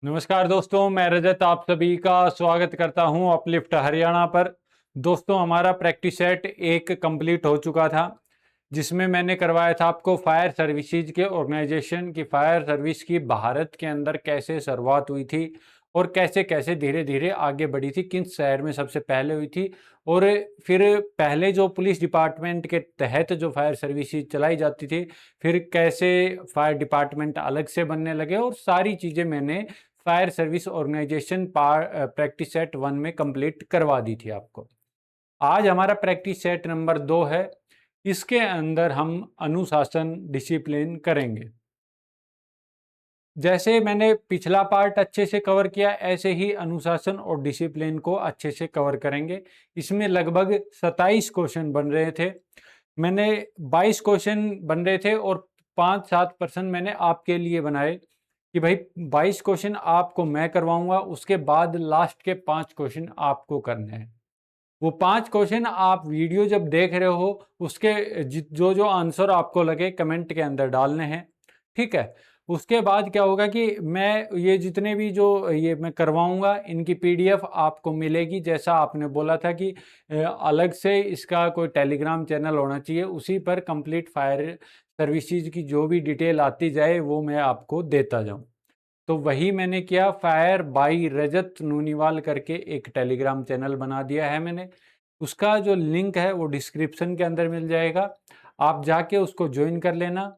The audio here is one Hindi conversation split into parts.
नमस्कार दोस्तों, मैं रजत आप सभी का स्वागत करता हूं अपलिफ्ट हरियाणा पर। दोस्तों, हमारा प्रैक्टिस सेट एक कंप्लीट हो चुका था, जिसमें मैंने करवाया था आपको फायर सर्विसेज के ऑर्गेनाइजेशन की फायर सर्विस की भारत के अंदर कैसे शुरुआत हुई थी और कैसे कैसे धीरे धीरे आगे बढ़ी थी, किन शहर में सबसे पहले हुई थी और फिर पहले जो पुलिस डिपार्टमेंट के तहत जो फायर सर्विसेज चलाई जाती थी, फिर कैसे फायर डिपार्टमेंट अलग से बनने लगे और सारी चीज़ें मैंने fire service organisation practice set 1 में कंप्लीट करवा दी थी आपको। आज हमारा प्रैक्टिस सेट नंबर 2 है। इसके अंदर हम अनुशासन डिसिप्लिन करेंगे। जैसे मैंने पिछला पार्ट अच्छे से कवर किया, ऐसे ही अनुशासन और डिसिप्लिन को अच्छे से कवर करेंगे। इसमें लगभग 27 क्वेश्चन बन रहे थे। मैंने 22 क्वेश्चन बन रहे थे और 5-7% मैंने आपके लिए बनाए कि भाई 22 क्वेश्चन आपको मैं करवाऊंगा, उसके बाद लास्ट के 5 क्वेश्चन आपको करने हैं। वो 5 क्वेश्चन आप वीडियो जब देख रहे हो, उसके जो जो आंसर आपको लगे कमेंट के अंदर डालने हैं, ठीक है। उसके बाद क्या होगा कि मैं ये जितने भी जो ये मैं करवाऊंगा, इनकी पीडीएफ आपको मिलेगी। जैसा आपने बोला था कि अलग से इसका कोई टेलीग्राम चैनल होना चाहिए, उसी पर कंप्लीट फायर सर्विसेज की जो भी डिटेल आती जाए वो मैं आपको देता जाऊं। तो वही मैंने किया। फायर बाई रजत नूनीवाल करके एक टेलीग्राम चैनल बना दिया है मैंने। उसका जो लिंक है वो डिस्क्रिप्शन के अंदर मिल जाएगा, आप जाके उसको ज्वाइन कर लेना।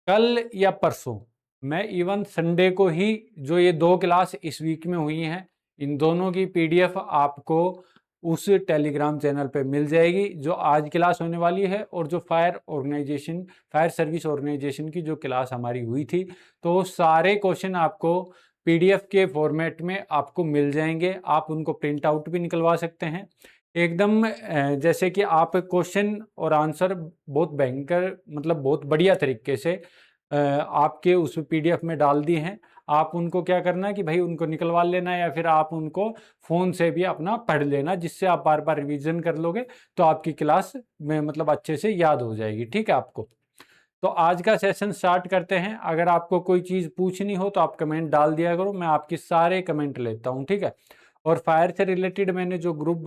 कल या परसों, मैं इवन संडे को ही जो ये 2 क्लास इस वीक में हुई हैं, इन दोनों की पीडीएफ आपको उस टेलीग्राम चैनल पे मिल जाएगी, जो आज क्लास होने वाली है और जो फायर सर्विस ऑर्गेनाइजेशन की जो क्लास हमारी हुई थी। तो सारे क्वेश्चन आपको पीडीएफ के फॉर्मेट में आपको मिल जाएंगे। आप उनको प्रिंट आउट भी निकलवा सकते हैं एकदम। जैसे कि आप क्वेश्चन और आंसर बहुत भयंकर, मतलब बहुत बढ़िया तरीके से आपके उस पीडीएफ में डाल दी हैं। आप उनको क्या करना है कि भाई उनको निकलवा लेना, या फिर आप उनको फ़ोन से भी अपना पढ़ लेना, जिससे आप बार बार रिवीजन कर लोगे तो आपकी क्लास में मतलब अच्छे से याद हो जाएगी, ठीक है आपको। तो आज का सेशन स्टार्ट करते हैं। अगर आपको कोई चीज़ पूछनी हो तो आप कमेंट डाल दिया करो, मैं आपके सारे कमेंट लेता हूँ, ठीक है। और फायर से रिलेटेड मैंने जो ग्रुप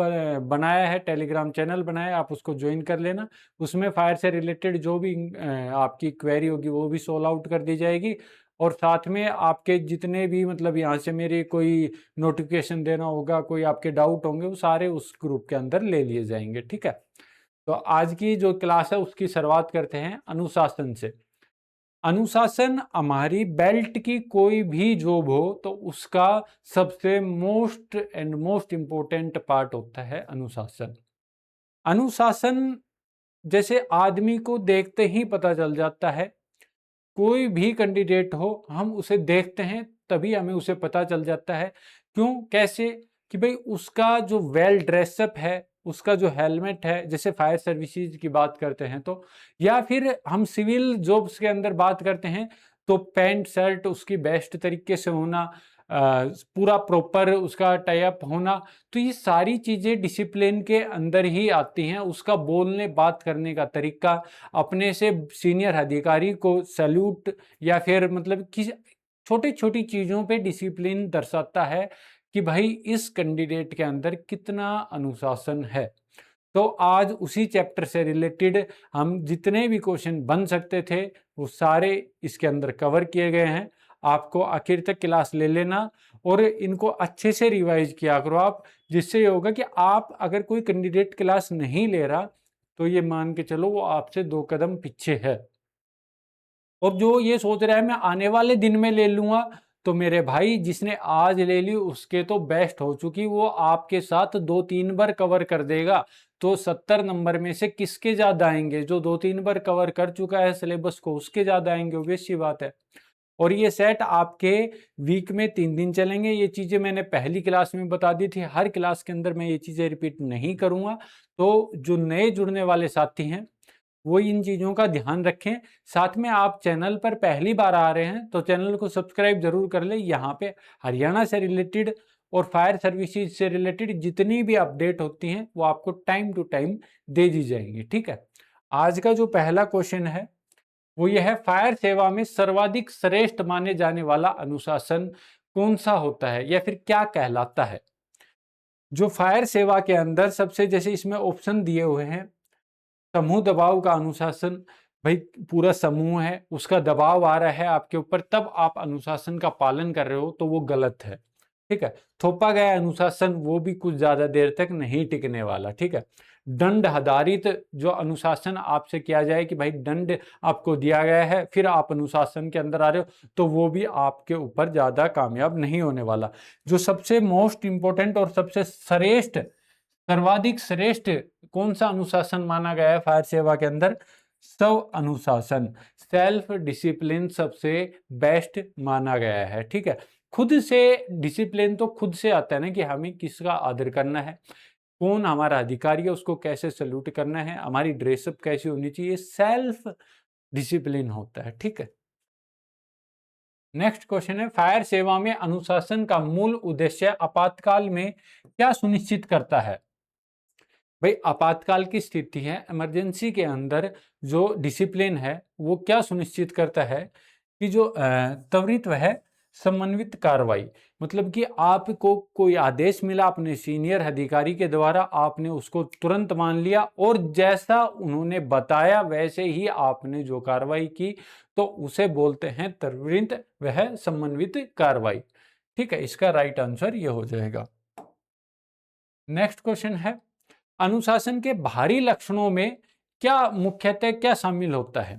बनाया है, टेलीग्राम चैनल बनाया है, आप उसको ज्वाइन कर लेना। उसमें फायर से रिलेटेड जो भी आपकी क्वेरी होगी वो भी सोल्व आउट कर दी जाएगी। और साथ में आपके जितने भी मतलब यहाँ से मेरे कोई नोटिफिकेशन देना होगा, कोई आपके डाउट होंगे, वो सारे उस ग्रुप के अंदर ले लिए जाएंगे, ठीक है। तो आज की जो क्लास है उसकी शुरुआत करते हैं अनुशासन से। अनुशासन हमारी बेल्ट की कोई भी जॉब हो तो उसका सबसे मोस्ट इम्पोर्टेंट पार्ट होता है अनुशासन। अनुशासन जैसे आदमी को देखते ही पता चल जाता है। कोई भी कैंडिडेट हो, हम उसे देखते हैं तभी हमें उसे पता चल जाता है। क्यों, कैसे? कि भाई उसका जो वेल ड्रेसअप है, उसका जो हेलमेट है, जैसे फायर सर्विसेज की बात करते हैं तो, या फिर हम सिविल जॉब्स के अंदर बात करते हैं तो पैंट शर्ट उसकी बेस्ट तरीके से होना, पूरा प्रॉपर उसका टाई अप होना। तो ये सारी चीज़ें डिसिप्लिन के अंदर ही आती हैं। उसका बोलने बात करने का तरीका, अपने से सीनियर अधिकारी को सैल्यूट, या फिर मतलब कि छोटी छोटी चीज़ों पे डिसिप्लिन दर्शाता है कि भाई इस कैंडिडेट के अंदर कितना अनुशासन है। तो आज उसी चैप्टर से रिलेटेड हम जितने भी क्वेश्चन बन सकते थे वो सारे इसके अंदर कवर किए गए हैं। आपको आखिर तक क्लास ले लेना और इनको अच्छे से रिवाइज किया करो आप, जिससे ये होगा कि आप अगर कोई कैंडिडेट क्लास नहीं ले रहा तो ये मान के चलो वो आपसे 2 कदम पीछे है। और जो ये सोच रहा है मैं आने वाले दिन में ले लूंगा, तो मेरे भाई जिसने आज ले ली उसके तो बेस्ट हो चुकी, वो आपके साथ 2-3 बार कवर कर देगा। तो 70 नंबर में से किसके ज्यादा आएंगे? जो 2-3 बार कवर कर चुका है सिलेबस को, उसके ज्यादा आएंगे, ऑब्वियस सी बात है। और ये सेट आपके वीक में 3 दिन चलेंगे। ये चीज़ें मैंने पहली क्लास में बता दी थी, हर क्लास के अंदर मैं ये चीज़ें रिपीट नहीं करूँगा। तो जो नए जुड़ने वाले साथी हैं वो इन चीज़ों का ध्यान रखें। साथ में आप चैनल पर पहली बार आ रहे हैं तो चैनल को सब्सक्राइब जरूर कर लें। यहाँ पे हरियाणा से रिलेटेड और फायर सर्विसेज से रिलेटेड जितनी भी अपडेट होती हैं वो आपको टाइम टू टाइम दे दी जाएंगी, ठीक है। आज का जो पहला क्वेश्चन है वो ये है, फायर सेवा में सर्वाधिक श्रेष्ठ माने जाने वाला अनुशासन कौन सा होता है या फिर क्या कहलाता है? जो फायर सेवा के अंदर सबसे, जैसे इसमें ऑप्शन दिए हुए हैं, समूह दबाव का अनुशासन, भाई पूरा समूह है उसका दबाव आ रहा है आपके ऊपर, तब आप अनुशासन का पालन कर रहे हो तो वो गलत है, ठीक है। थोपा गया अनुशासन वो भी कुछ ज्यादा देर तक नहीं टिकने वाला, ठीक है। दंड आधारित जो अनुशासन आपसे किया जाए कि भाई दंड आपको दिया गया है फिर आप अनुशासन के अंदर आ रहे हो, तो वो भी आपके ऊपर ज्यादा कामयाब नहीं होने वाला। जो सबसे मोस्ट इंपॉर्टेंट और सबसे श्रेष्ठ, सर्वाधिक श्रेष्ठ कौन सा अनुशासन माना गया है फायर सेवा के अंदर? स्व अनुशासन, सेल्फ डिसिप्लिन सबसे बेस्ट माना गया है, ठीक है। खुद से डिसिप्लिन तो खुद से आता है ना, कि हमें किसका आदर करना है, कौन हमारा अधिकारी है उसको कैसे सल्यूट करना है, हमारी ड्रेसअप कैसी होनी चाहिए, सेल्फ डिसिप्लिन होता है, ठीक है। नेक्स्ट क्वेश्चन है, फायर सेवा में अनुशासन का मूल उद्देश्य आपातकाल में क्या सुनिश्चित करता है? भाई आपातकाल की स्थिति है, इमरजेंसी के अंदर जो डिसिप्लिन है वो क्या सुनिश्चित करता है कि जो त्वरित वह समन्वित कार्रवाई, मतलब कि आपको कोई आदेश मिला अपने सीनियर अधिकारी के द्वारा, आपने उसको तुरंत मान लिया और जैसा उन्होंने बताया वैसे ही आपने जो कार्रवाई की, तो उसे बोलते हैं त्वरित वह समन्वित कार्रवाई, ठीक है। इसका राइट आंसर ये हो जाएगा। नेक्स्ट क्वेश्चन है, अनुशासन के बाहरी लक्षणों में क्या मुख्यतः क्या शामिल होता है?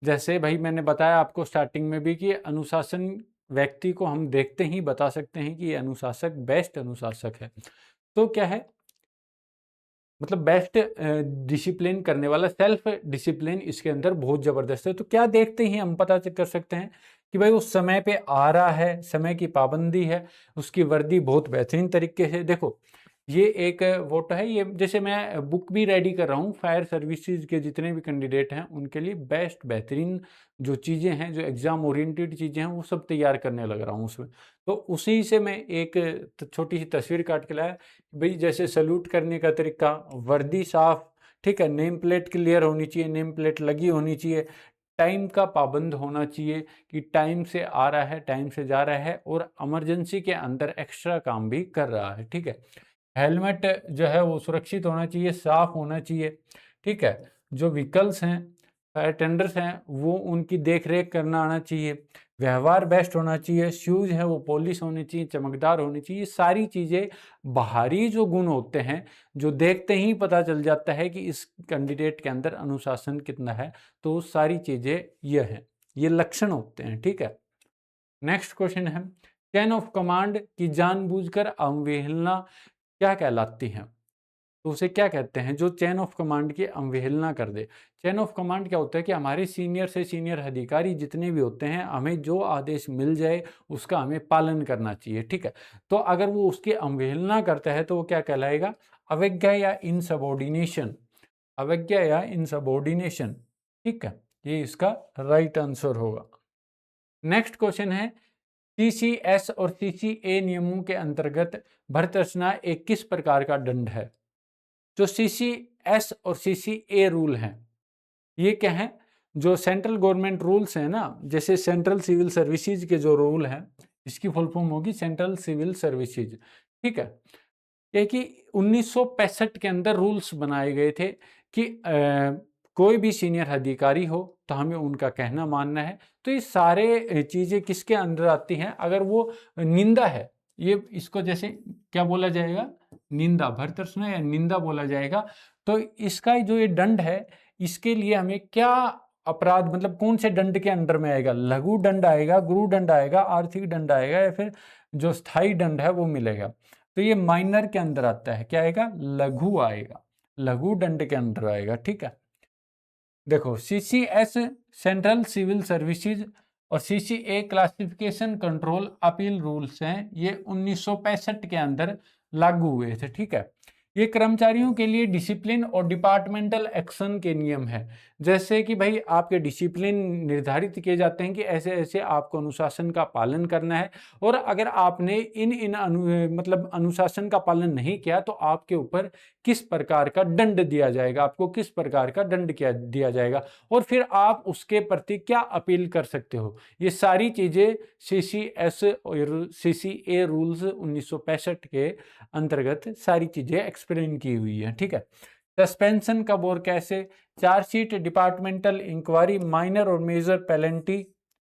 जैसे भाई मैंने बताया आपको स्टार्टिंग में भी कि अनुशासन व्यक्ति को हम देखते ही बता सकते हैं कि ये अनुशासक बेस्ट अनुशासक है। तो क्या है, मतलब बेस्ट डिसिप्लिन करने वाला, सेल्फ डिसिप्लिन इसके अंदर बहुत जबरदस्त है। तो क्या देखते ही हम पता कर सकते हैं कि भाई उस समय पे आ रहा है, समय की पाबंदी है, उसकी वर्दी बहुत बेहतरीन तरीके से, देखो ये एक वोट है, ये जैसे मैं बुक भी रेडी कर रहा हूँ फायर सर्विसेज के जितने भी कैंडिडेट हैं उनके लिए बेस्ट बेहतरीन जो चीज़ें हैं, जो एग्ज़ाम ओरिएंटेड चीज़ें हैं वो सब तैयार करने लग रहा हूँ उसमें। तो उसी से मैं एक छोटी सी तस्वीर काट के लाया, भाई जैसे सल्यूट करने का तरीका, वर्दी साफ, ठीक है, नेम प्लेट क्लियर होनी चाहिए, नेम प्लेट लगी होनी चाहिए, टाइम का पाबंद होना चाहिए कि टाइम से आ रहा है टाइम से जा रहा है और इमरजेंसी के अंदर एक्स्ट्रा काम भी कर रहा है, ठीक है। हेलमेट जो है वो सुरक्षित होना चाहिए, साफ होना चाहिए, ठीक है। जो व्हीकल्स हैं, फायर टेंडर्स हैं, वो उनकी देख रेख करना आना चाहिए, व्यवहार बेस्ट होना चाहिए, शूज़ है वो पॉलिश होने चाहिए, चमकदार होनी चाहिए। सारी चीज़ें बाहरी जो गुण होते हैं जो देखते ही पता चल जाता है कि इस कैंडिडेट के अंदर अनुशासन कितना है, तो सारी चीज़ें ये हैं, ये लक्षण होते हैं, ठीक है। नेक्स्ट क्वेश्चन है, चेन ऑफ कमांड की जानबूझकर अवहेलना क्या कहलाती हैं? तो उसे क्या कहते हैं जो चेन ऑफ कमांड की अवहेलना कर दे? चेन ऑफ कमांड क्या होता है कि हमारे सीनियर से सीनियर अधिकारी जितने भी होते हैं, हमें जो आदेश मिल जाए उसका हमें पालन करना चाहिए, ठीक है। तो अगर वो उसकी अवहेलना करता है तो वो क्या कहलाएगा? अवज्ञा या इनसबऑर्डिनेशन, अवज्ञा या इनसबऑर्डिनेशन, ठीक है। ये इसका राइट आंसर होगा। नेक्स्ट क्वेश्चन है, सीसीएस और सीसीए नियमों के अंतर्गत भर्त्सना एक किस प्रकार का दंड है? जो सीसीएस और सीसीए रूल हैं ये क्या है? जो सेंट्रल गवर्नमेंट रूल्स हैं ना, जैसे सेंट्रल सिविल सर्विसेज के जो रूल हैं, इसकी फुल फॉर्म होगी सेंट्रल सिविल सर्विसेज, ठीक है। ये कि 1965 के अंदर रूल्स बनाए गए थे कि कोई भी सीनियर अधिकारी हो तो हमें उनका कहना मानना है। तो ये सारे चीज़ें किसके अंदर आती हैं? अगर वो निंदा है, ये इसको जैसे क्या बोला जाएगा? निंदा, भर्त्सना या निंदा बोला जाएगा। तो इसका जो ये दंड है, इसके लिए हमें क्या अपराध, मतलब कौन से दंड के अंडर में आएगा? लघु दंड आएगा, गुरु दंड आएगा, आर्थिक दंड आएगा, या फिर जो स्थायी दंड है वो मिलेगा? तो ये माइनर के अंदर आता है, क्या आएगा? लघु आएगा, लघु दंड के अंदर आएगा, ठीक है। देखो सीसीएस सेंट्रल सिविल सर्विसेज और CCA classification control appeal rules हैं, ये 1965 के अंदर लागू हुए थे, ठीक है। ये कर्मचारियों के लिए डिसिप्लिन और डिपार्टमेंटल एक्शन के नियम है। जैसे कि भाई आपके डिसिप्लिन निर्धारित किए जाते हैं कि ऐसे ऐसे आपको अनुशासन का पालन करना है, और अगर आपने इन मतलब अनुशासन का पालन नहीं किया तो आपके ऊपर किस प्रकार का दंड दिया जाएगा, आपको किस प्रकार का दंड क्या दिया जाएगा, और फिर आप उसके प्रति क्या अपील कर सकते हो। ये सारी चीज़ें CCS और CCA रूल्स 1965 के अंतर्गत सारी चीजें एक्सप्लेन की हुई है। ठीक है, सस्पेंशन कब और कैसे, चार्जशीट, डिपार्टमेंटल इंक्वायरी, माइनर और मेजर पेनल्टी,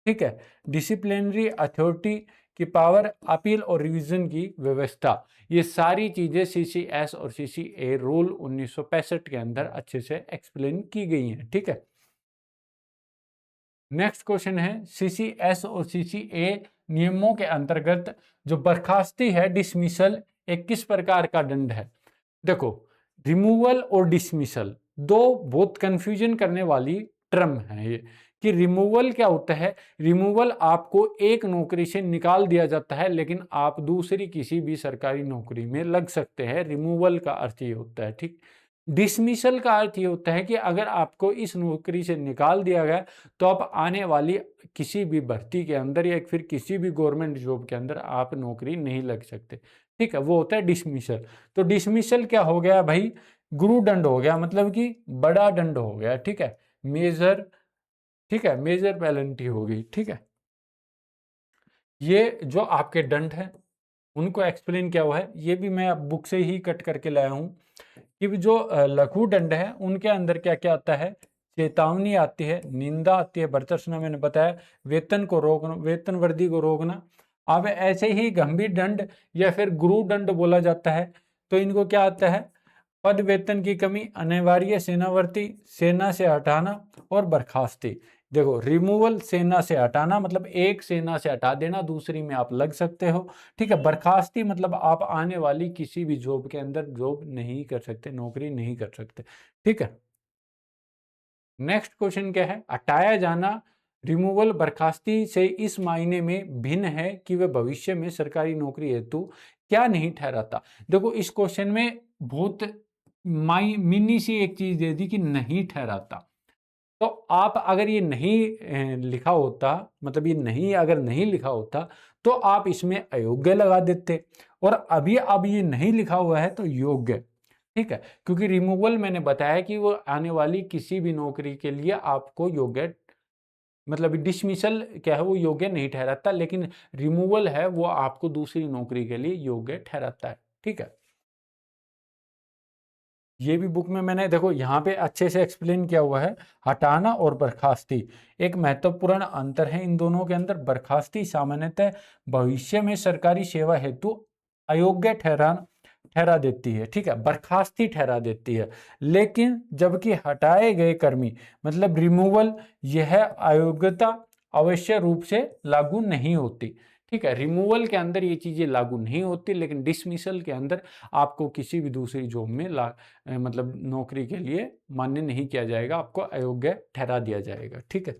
ठीक है, डिसिप्लिनरी अथॉरिटी की पावर, अपील और रिवीजन की व्यवस्था, ये सारी चीजें CCS और CCA रूल 1965 के अंदर अच्छे से एक्सप्लेन की गई हैं। ठीक है, नेक्स्ट क्वेश्चन है CCS और CCA नियमों के अंतर्गत जो बर्खास्ती है, डिसमिसल, एक किस प्रकार का दंड है। देखो, रिमूवल और डिसमिसल दो बहुत कंफ्यूजन करने वाली टर्म है ये, कि रिमूवल क्या होता है। रिमूवल आपको एक नौकरी से निकाल दिया जाता है, लेकिन आप दूसरी किसी भी सरकारी नौकरी में लग सकते हैं, रिमूवल का अर्थ ये होता है। ठीक, डिसमिसल का अर्थ ये होता है कि अगर आपको इस नौकरी से निकाल दिया गया तो आप आने वाली किसी भी भर्ती के अंदर या फिर किसी भी गवर्नमेंट जॉब के अंदर आप नौकरी नहीं लग सकते। ठीक है, वो होता है डिसमिसल। तो डिसमिसल क्या हो गया भाई, गुरु दंड हो गया, मतलब कि बड़ा दंड हो गया। ठीक है, मेजर, ठीक है, मेजर पेनल्टी हो गई। ठीक है, ये जो आपके दंड है उनको एक्सप्लेन किया हुआ है, ये भी मैं बुक से ही कट करके लाया हूँ कि जो लघु दंड है उनके अंदर क्या क्या आता है। चेतावनी आती है, निंदा आती है, भर्त्सना मैंने बताया, वेतन को रोकना, वेतन वृद्धि को रोकना। अब ऐसे ही गंभीर दंड या फिर गुरु दंड बोला जाता है, तो इनको क्या आता है, पद वेतन की कमी, अनिवार्य सेनावर्ती, सेना से हटाना और बर्खास्ती। देखो, रिमूवल सेना से हटाना मतलब एक सेना से हटा देना, दूसरी में आप लग सकते हो। ठीक है, बर्खास्ती मतलब आप आने वाली किसी भी जॉब के अंदर जॉब नहीं कर सकते, नौकरी नहीं कर सकते। ठीक है, नेक्स्ट क्वेश्चन क्या है, हटाया जाना। रिमूवल बर्खास्ती से इस मायने में भिन्न है कि वह भविष्य में सरकारी नौकरी हेतु क्या नहीं ठहराता। देखो, इस क्वेश्चन में बहुत मिनी सी एक चीज दे दी कि नहीं ठहराता। तो आप अगर ये नहीं लिखा होता, मतलब ये नहीं अगर नहीं लिखा होता तो आप इसमें अयोग्य लगा देते, और अभी अब ये नहीं लिखा हुआ है तो योग्य। ठीक है, क्योंकि रिमूवल मैंने बताया कि वो आने वाली किसी भी नौकरी के लिए आपको योग्य, मतलब डिसमिसल क्या है वो योग्य नहीं ठहराता, लेकिन रिमूवल है वो आपको दूसरी नौकरी के लिए योग्य ठहराता है। ठीक है, ये भी बुक में मैंने देखो यहाँ पे अच्छे से एक्सप्लेन किया हुआ है। हटाना और बर्खास्ती एक महत्वपूर्ण अंतर है इन दोनों के अंदर। बर्खास्ती सामान्यतः भविष्य में सरकारी सेवा हेतु अयोग्य ठहरा देती है। ठीक है, बर्खास्ती ठहरा देती है, लेकिन जबकि हटाए गए कर्मी मतलब रिमूवल, यह अयोग्यता अवश्य रूप से लागू नहीं होती। ठीक है, रिमूवल के अंदर ये चीजें लागू नहीं होती, लेकिन डिसमिसल के अंदर आपको किसी भी दूसरी जॉब में मतलब नौकरी के लिए मान्य नहीं किया जाएगा, आपको अयोग्य ठहरा दिया जाएगा। ठीक है,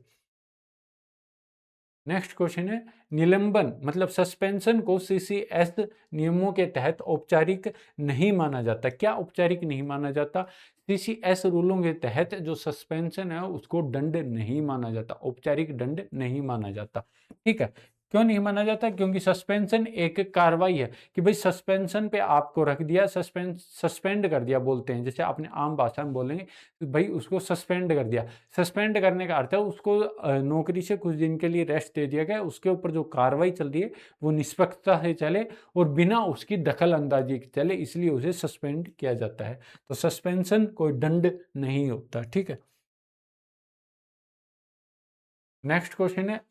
नेक्स्ट क्वेश्चन है, निलंबन मतलब सस्पेंशन को CCS नियमों के तहत औपचारिक नहीं माना जाता। क्या औपचारिक नहीं माना जाता, CCS रूलों के तहत जो सस्पेंशन है उसको दंड नहीं माना जाता, औपचारिक दंड नहीं माना जाता। ठीक है, क्यों नहीं माना जाता, क्योंकि सस्पेंशन एक कार्रवाई है कि भाई सस्पेंशन पे आपको रख दिया, सस्पेंड कर दिया बोलते हैं, जैसे आपने आम भाषा में बोलेंगे भाई उसको सस्पेंड कर दिया। सस्पेंड करने का अर्थ है उसको नौकरी से कुछ दिन के लिए रेस्ट दे दिया गया, उसके ऊपर जो कार्रवाई चल रही है वो निष्पक्षता से चले और बिना उसकी दखल अंदाजी के चले, इसलिए उसे सस्पेंड किया जाता है। तो सस्पेंशन कोई दंड नहीं होता। ठीक है, नेक्स्ट क्वेश्चन है,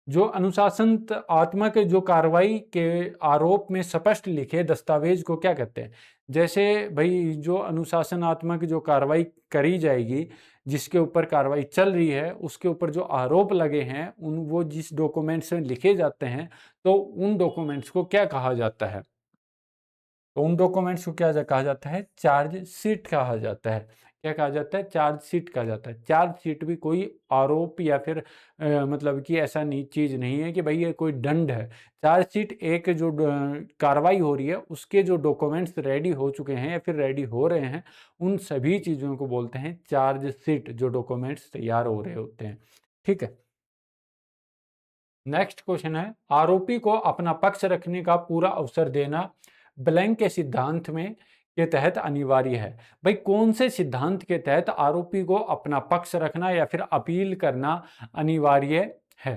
जो अनुशासनात्मक जो कार्रवाई के आरोप में स्पष्ट लिखे दस्तावेज को क्या कहते हैं। जैसे भाई जो अनुशासनात्मक जो कार्रवाई करी जाएगी, जिसके ऊपर कार्रवाई चल रही है, उसके ऊपर जो आरोप लगे हैं उन वो जिस डॉक्यूमेंट्स में लिखे जाते हैं, तो उन डॉक्यूमेंट्स को क्या कहा जाता है, तो उन डॉक्यूमेंट्स को क्या कहा जाता है, चार्जशीट कहा जाता है। क्या कहा जाता है, चार्जशीट कहा जाता है। चार्जशीट भी कोई आरोप या फिर मतलब कि ऐसा नहीं चीज़ नहीं है कि भाई ये कोई दंड है। चार्जशीट एक जो कार्रवाई हो रही है उसके जो डॉक्यूमेंट्स रेडी हो चुके हैं या फिर रेडी हो रहे हैं, उन सभी चीज़ों को बोलते हैं चार्जशीट, जो डॉक्यूमेंट्स तैयार हो रहे होते हैं। ठीक है। नेक्स्ट क्वेश्चन है, आरोपी को अपना पक्ष रखने का पूरा अवसर देना ब्लैंक के सिद्धांत में के तहत अनिवार्य है। भाई कौन से सिद्धांत के तहत आरोपी को अपना पक्ष रखना या फिर अपील करना अनिवार्य है?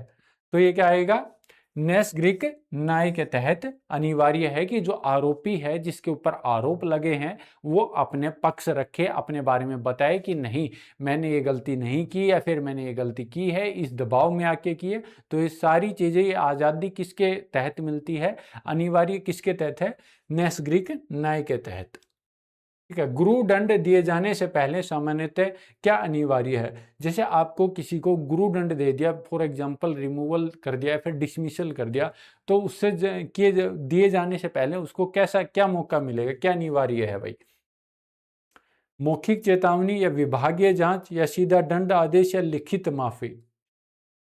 तो ये क्या आएगा, नैसर्गिक न्याय के तहत अनिवार्य है कि जो आरोपी है जिसके ऊपर आरोप लगे हैं वो अपने पक्ष रखे, अपने बारे में बताए कि नहीं मैंने ये गलती नहीं की या फिर मैंने ये गलती की है, इस दबाव में आके की है। तो ये सारी चीजें, ये आज़ादी किसके तहत मिलती है, अनिवार्य किसके तहत है, नैसर्गिक न्याय के तहत। ठीक है। गुरु दंड दिए जाने से पहले सामान्यतः क्या अनिवार्य है? जैसे आपको किसी को गुरु दंड दे दिया, फॉर एग्जांपल रिमूवल कर दिया या फिर डिसमिसल कर दिया, तो उससे दिए जाने से पहले उसको कैसा क्या मौका मिलेगा, क्या अनिवार्य है भाई? मौखिक चेतावनी या विभागीय जांच या सीधा दंड आदेश या लिखित माफी?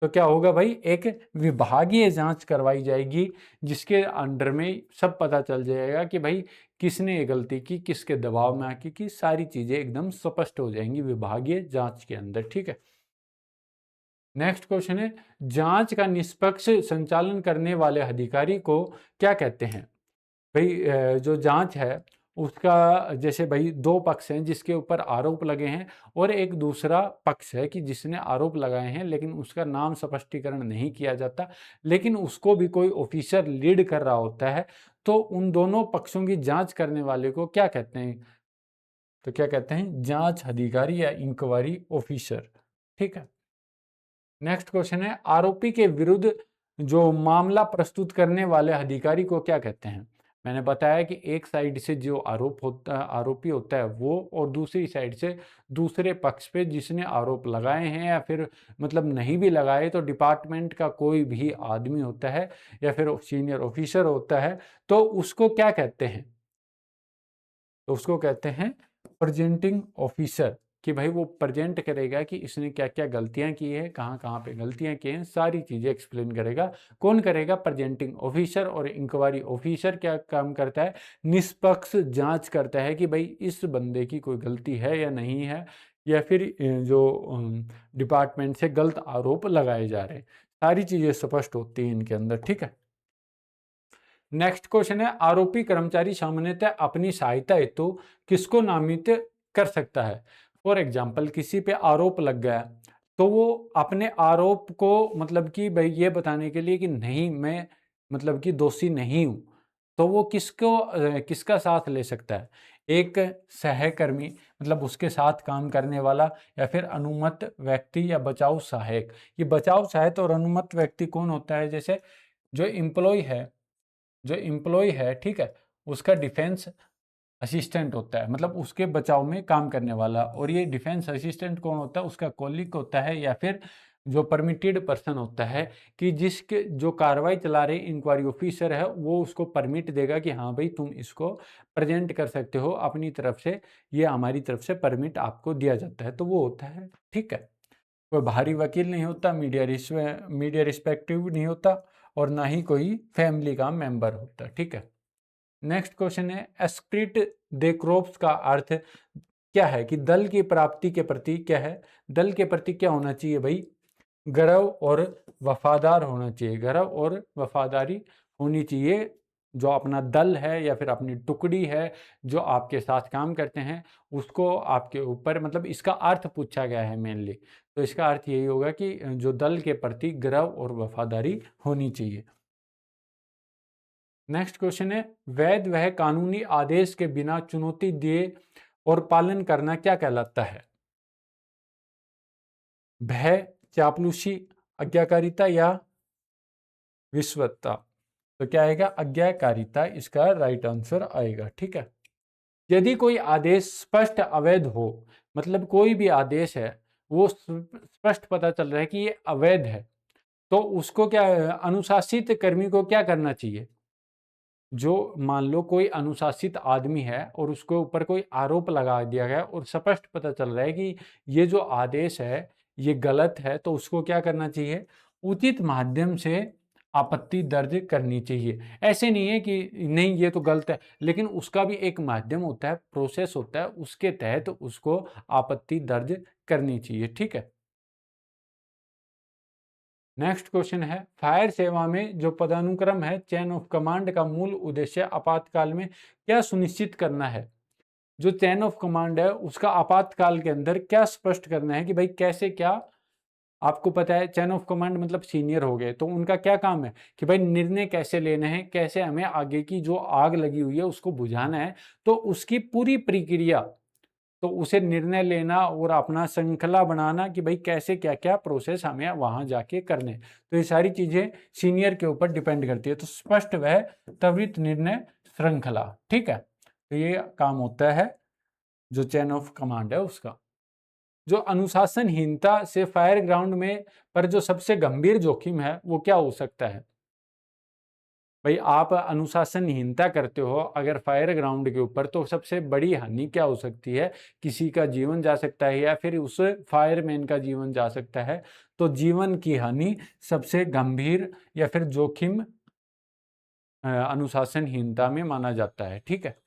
तो क्या होगा भाई, एक विभागीय जांच करवाई जाएगी जिसके अंडर में सब पता चल जाएगा कि भाई किसने ये गलती की, किसके दबाव में आके की, सारी चीजें एकदम स्पष्ट हो जाएंगी विभागीय जांच के अंदर। ठीक है। नेक्स्ट क्वेश्चन है, जांच का निष्पक्ष संचालन करने वाले अधिकारी को क्या कहते हैं? भाई जो जांच है उसका, जैसे भाई दो पक्ष हैं जिसके ऊपर आरोप लगे हैं और एक दूसरा पक्ष है कि जिसने आरोप लगाए हैं लेकिन उसका नाम स्पष्टीकरण नहीं किया जाता, लेकिन उसको भी कोई ऑफिसर लीड कर रहा होता है, तो उन दोनों पक्षों की जांच करने वाले को क्या कहते हैं? तो क्या कहते हैं, जांच अधिकारी या इंक्वायरी ऑफिसर। ठीक है। नेक्स्ट क्वेश्चन है, आरोपी के विरुद्ध जो मामला प्रस्तुत करने वाले अधिकारी को क्या कहते हैं? मैंने बताया कि एक साइड से जो आरोपी होता है वो, और दूसरी साइड से दूसरे पक्ष पे जिसने आरोप लगाए हैं या फिर मतलब नहीं भी लगाए, तो डिपार्टमेंट का कोई भी आदमी होता है या फिर सीनियर ऑफिसर होता है, तो उसको क्या कहते हैं? तो उसको कहते हैं प्रेजेंटिंग ऑफिसर, कि भाई वो प्रेजेंट करेगा कि इसने क्या क्या गलतियां की है, कहाँ कहाँ पे गलतियां की हैं, सारी चीज़ें एक्सप्लेन करेगा। कौन करेगा? Presenting officer. और इंक्वायरी ऑफिसर क्या काम करता है? निष्पक्ष जांच करता है कि भाई इस बंदे की कोई गलती है या नहीं है, या फिर जो डिपार्टमेंट से गलत आरोप लगाए जा रहे हैं, सारी चीज़ें स्पष्ट होती हैं इनके अंदर। ठीक है। नेक्स्ट क्वेश्चन है, आरोपी कर्मचारी सामान्यतः अपनी सहायता हेतु किसको नामित कर सकता है? फॉर एग्जाम्पल किसी पे आरोप लग गया, तो वो अपने आरोप को मतलब कि भाई ये बताने के लिए कि नहीं मैं मतलब कि दोषी नहीं हूं, तो वो किसका साथ ले सकता है? एक सहकर्मी, मतलब उसके साथ काम करने वाला, या फिर अनुमत व्यक्ति या बचाव सहायक। ये बचाव सहायक और अनुमत व्यक्ति कौन होता है? जैसे जो एम्प्लॉय है, ठीक है, उसका डिफेंस असिस्टेंट होता है, मतलब उसके बचाव में काम करने वाला। और ये डिफेंस असिस्टेंट कौन होता है? उसका कॉलिग होता है, या फिर जो परमिटेड पर्सन होता है, कि जिसके जो कार्रवाई चला रहे इंक्वायरी ऑफिसर है वो उसको परमिट देगा कि हाँ भाई तुम इसको प्रेजेंट कर सकते हो अपनी तरफ से, ये हमारी तरफ से परमिट आपको दिया जाता है, तो वो होता है। ठीक है। कोई बाहरी वकील नहीं होता, मीडिया रिस्पेक्टिव नहीं होता, और ना ही कोई फैमिली का मेंबर होता। ठीक है। नेक्स्ट क्वेश्चन है, एस्प्रिट दे क्रोप्स का अर्थ क्या है? कि दल की प्राप्ति के प्रति क्या है, दल के प्रति क्या होना चाहिए भाई? गर्व और वफादार होना चाहिए, गर्व और वफादारी होनी चाहिए। जो अपना दल है या फिर अपनी टुकड़ी है जो आपके साथ काम करते हैं, उसको आपके ऊपर, मतलब इसका अर्थ पूछा गया है मेनली, तो इसका अर्थ यही होगा कि जो दल के प्रति गर्व और वफादारी होनी चाहिए। नेक्स्ट क्वेश्चन है, वैध वह कानूनी आदेश के बिना चुनौती दिए और पालन करना क्या कहलाता है? भय, चापलूसी, आज्ञाकारिता या विश्वसनीयता? तो क्या आएगा? आज्ञाकारिता इसका राइट आंसर आएगा। ठीक है। यदि कोई आदेश स्पष्ट अवैध हो, मतलब कोई भी आदेश है वो स्पष्ट पता चल रहा है कि ये अवैध है, तो उसको क्या, अनुशासित कर्मी को क्या करना चाहिए? जो मान लो कोई अनुशासित आदमी है और उसके ऊपर कोई आरोप लगा दिया गया और स्पष्ट पता चल रहा है कि ये जो आदेश है ये गलत है, तो उसको क्या करना चाहिए, उचित माध्यम से आपत्ति दर्ज करनी चाहिए। ऐसे नहीं है कि नहीं ये तो गलत है, लेकिन उसका भी एक माध्यम होता है, प्रोसेस होता है, उसके तहत उसको आपत्ति दर्ज करनी चाहिए। ठीक है। नेक्स्ट क्वेश्चन है, फायर सेवा में जो पदानुक्रम है, चेन ऑफ कमांड का मूल उद्देश्य आपातकाल में क्या सुनिश्चित करना है। जो चेन ऑफ कमांड है उसका आपातकाल के अंदर क्या स्पष्ट करना है कि भाई कैसे क्या। आपको पता है चेन ऑफ कमांड मतलब सीनियर हो गए, तो उनका क्या काम है कि भाई निर्णय कैसे लेने हैं, कैसे हमें आगे की जो आग लगी हुई है उसको बुझाना है, तो उसकी पूरी प्रक्रिया, तो उसे निर्णय लेना और अपना श्रृंखला बनाना कि भाई कैसे क्या क्या प्रोसेस हमें वहां जाके करने, तो ये सारी चीजें सीनियर के ऊपर डिपेंड करती है। तो स्पष्ट वह त्वरित निर्णय श्रृंखला। ठीक है, तो ये काम होता है जो चेन ऑफ कमांड है उसका। जो अनुशासनहीनता से फायर ग्राउंड में पर जो सबसे गंभीर जोखिम है वो क्या हो सकता है। भाई आप अनुशासनहीनता करते हो अगर फायर ग्राउंड के ऊपर, तो सबसे बड़ी हानि क्या हो सकती है, किसी का जीवन जा सकता है या फिर उस फायरमैन का जीवन जा सकता है। तो जीवन की हानि सबसे गंभीर या फिर जोखिम अनुशासनहीनता में माना जाता है। ठीक है।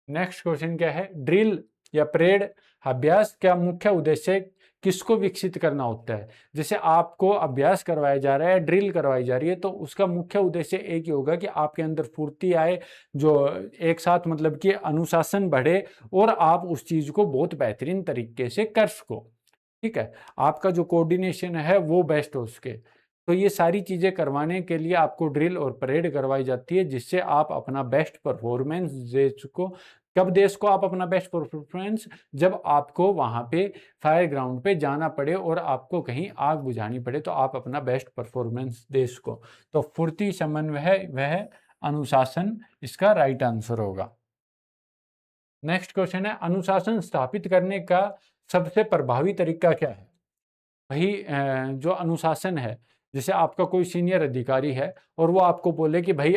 नेक्स्ट क्वेश्चन क्या है, ड्रिल या परेड अभ्यास का मुख्य उद्देश्य किसको विकसित करना होता है। जैसे आपको अभ्यास करवाया जा रहा है, ड्रिल करवाई जा रही है, तो उसका मुख्य उद्देश्य एक ही होगा कि आपके अंदर फुर्ती आए, जो एक साथ मतलब कि अनुशासन बढ़े और आप उस चीज को बहुत बेहतरीन तरीके से कर सको। ठीक है, आपका जो कोऑर्डिनेशन है वो बेस्ट हो उसके। तो ये सारी चीजें करवाने के लिए आपको ड्रिल और परेड करवाई जाती है, जिससे आप अपना बेस्ट परफॉर्मेंस दे सको। कब दे सको आप अपना बेस्ट परफॉर्मेंस, जब आपको वहां पे फायर ग्राउंड पे जाना पड़े और आपको कहीं आग बुझानी पड़े, तो आप अपना बेस्ट परफॉर्मेंस दे सको। तो फुर्ती, समन्वय, वह अनुशासन इसका राइट आंसर होगा। नेक्स्ट क्वेश्चन है, अनुशासन स्थापित करने का सबसे प्रभावी तरीका क्या है। वही जो अनुशासन है, जैसे आपका कोई सीनियर अधिकारी है और वो आपको बोले कि भाई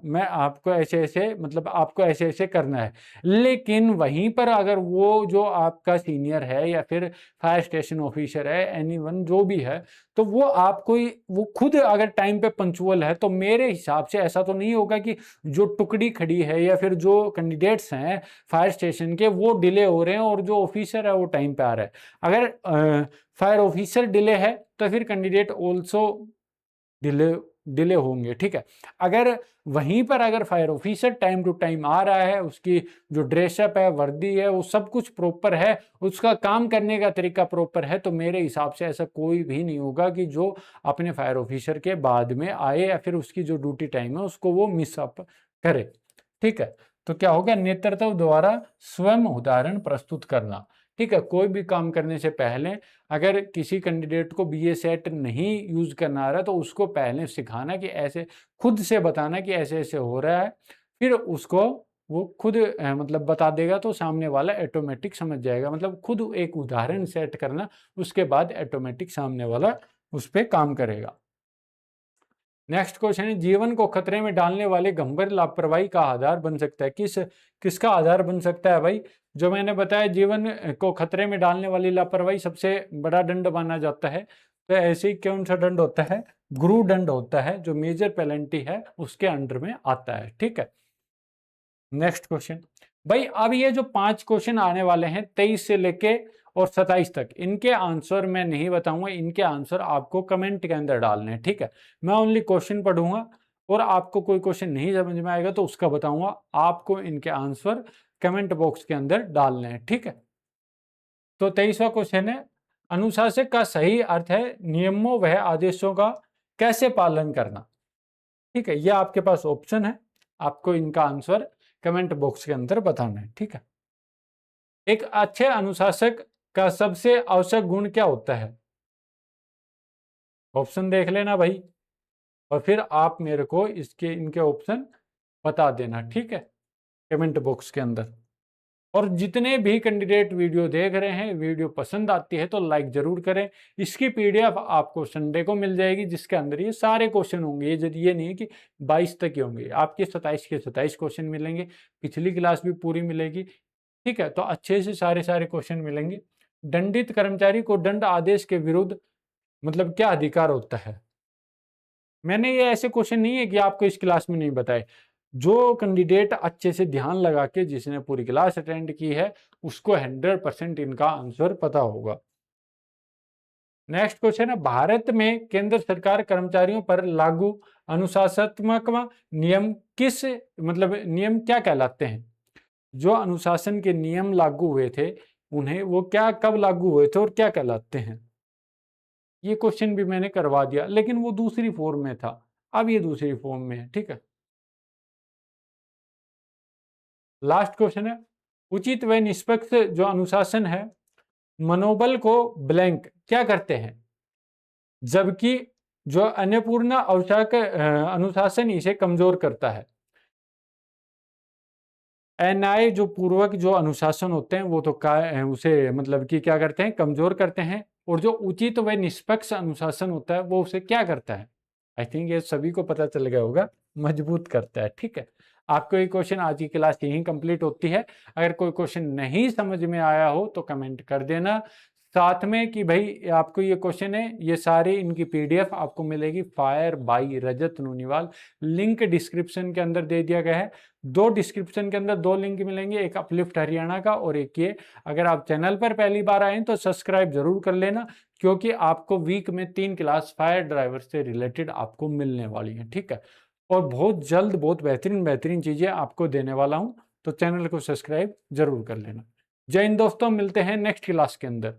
मैं आपको ऐसे ऐसे मतलब आपको ऐसे ऐसे करना है, लेकिन वहीं पर अगर वो जो आपका सीनियर है या फिर फायर स्टेशन ऑफिसर है, एनीवन जो भी है, तो वो आपको वो खुद अगर टाइम पे पंचुअल है, तो मेरे हिसाब से ऐसा तो नहीं होगा कि जो टुकड़ी खड़ी है या फिर जो कैंडिडेट्स हैं फायर स्टेशन के वो डिले हो रहे हैं और जो ऑफिसर है वो टाइम पे आ रहा है। अगर फायर ऑफिसर डिले है तो फिर कैंडिडेट ऑल्सो डिले डिले होंगे। ठीक है, अगर वहीं पर अगर fire officer time to time आ रहा है, उसकी जो ड्रेसअप है, वर्दी है, वो सब कुछ प्रॉपर है, उसका काम करने का तरीका प्रॉपर है, तो मेरे हिसाब से ऐसा कोई भी नहीं होगा कि जो अपने फायर ऑफिसर के बाद में आए या फिर उसकी जो ड्यूटी टाइम है उसको वो मिस अप करे। ठीक है, तो क्या होगा, नेतृत्व द्वारा स्वयं उदाहरण प्रस्तुत करना। ठीक है, कोई भी काम करने से पहले अगर किसी कैंडिडेट को बीए सेट नहीं यूज करना आ रहा, तो उसको पहले सिखाना कि ऐसे, खुद से बताना कि ऐसे ऐसे हो रहा है, फिर उसको वो खुद मतलब बता देगा, तो सामने वाला ऑटोमेटिक समझ जाएगा। मतलब खुद एक उदाहरण सेट करना, उसके बाद ऑटोमेटिक सामने वाला उस पर काम करेगा। नेक्स्ट क्वेश्चन है, जीवन को खतरे में डालने वाले गंभीर लापरवाही का आधार बन सकता है। किसका आधार बन सकता है भाई। जो मैंने बताया, जीवन को खतरे में डालने वाली लापरवाही सबसे बड़ा दंड माना जाता है। तो ऐसे ही कौन सा दंड होता है, गुरु दंड होता है, जो मेजर पेनल्टी है उसके अंडर में आता है। ठीक है, नेक्स्ट क्वेश्चन भाई, अब ये जो 5 क्वेश्चन आने वाले हैं 23 से लेके और 27 तक, इनके आंसर मैं नहीं बताऊंगा, इनके आंसर आपको कमेंट के अंदर डालने हैं। ठीक है, मैं ओनली क्वेश्चन पढ़ूंगा और आपको कोई क्वेश्चन नहीं समझ में आएगा तो उसका बताऊंगा, आपको इनके आंसर कमेंट बॉक्स के अंदर डालने हैं। ठीक है, तो 23वां क्वेश्चन है, अनुशासन का सही अर्थ है नियमों व आदेशों का कैसे पालन करना। ठीक है, यह आपके पास ऑप्शन है, आपको इनका आंसर कमेंट बॉक्स के अंदर बताना है। ठीक है, एक अच्छे अनुशासक का सबसे आवश्यक गुण क्या होता है। ऑप्शन देख लेना भाई, और फिर आप मेरे को इसके इनके ऑप्शन बता देना। ठीक है, कमेंट बॉक्स के अंदर। और जितने भी कैंडिडेट वीडियो देख रहे हैं, वीडियो पसंद आती है तो लाइक जरूर करें। इसकी पीडीएफ आपको संडे को मिल जाएगी, जिसके अंदर ये सारे क्वेश्चन होंगे। ये नहीं है कि 22 तक ही होंगे, आपके 27 के 27 क्वेश्चन मिलेंगे। पिछली क्लास भी पूरी मिलेगी, ठीक है। तो अच्छे से सारे क्वेश्चन मिलेंगे। दंडित कर्मचारी को दंड आदेश के विरुद्ध मतलब क्या अधिकार होता है? मैंने ये ऐसे क्वेश्चन नहीं है कि आपको इस क्लास में नहीं बताए। जो कैंडिडेट अच्छे से ध्यान लगा के, जिसने पूरी क्लास अटेंड की है, उसको 100% इनका आंसर पता होगा। नेक्स्ट क्वेश्चन है, भारत में केंद्र सरकार कर्मचारियों पर लागू अनुशासनात्मक नियम किस मतलब नियम क्या कहलाते हैं? जो अनुशासन के नियम लागू हुए थे, उन्हें वो क्या कब लागू हुए थे और क्या कहलाते हैं? ये क्वेश्चन भी मैंने करवा दिया, लेकिन वो दूसरी फॉर्म में था, अब ये दूसरी फॉर्म में है, ठीक है। लास्ट क्वेश्चन है, उचित व निष्पक्ष जो अनुशासन है, मनोबल को ब्लैंक क्या करते हैं, जबकि जो अन्नपूर्णा अवसाक अनुशासन इसे कमजोर करता है। एनआई जो पूर्वक जो अनुशासन होते हैं वो तो उसे मतलब कि क्या करते हैं, कमजोर करते हैं। और जो उचित व निष्पक्ष अनुशासन होता है वो उसे क्या करता है? आई थिंक ये सभी को पता चल गया होगा, मजबूत करता है, ठीक है। आपको ये क्वेश्चन आज की क्लास यहीं कंप्लीट होती है। अगर कोई क्वेश्चन नहीं समझ में आया हो तो कमेंट कर देना, साथ में कि भाई आपको ये क्वेश्चन है, ये सारे इनकी पीडीएफ आपको मिलेगी fire by Rajat Nuniwal. Link description के अंदर दे दिया गया है। दो डिस्क्रिप्शन के अंदर दो लिंक मिलेंगे, एक अपलिफ्ट हरियाणा का और एक ये। अगर आप चैनल पर पहली बार आए तो सब्सक्राइब जरूर कर लेना, क्योंकि आपको वीक में 3 क्लास फायर ड्राइवर से रिलेटेड आपको मिलने वाली है, ठीक है। और बहुत जल्द बहुत बेहतरीन बेहतरीन चीजें आपको देने वाला हूं, तो चैनल को सब्सक्राइब जरूर कर लेना। जय हिंद दोस्तों, मिलते हैं नेक्स्ट क्लास के अंदर।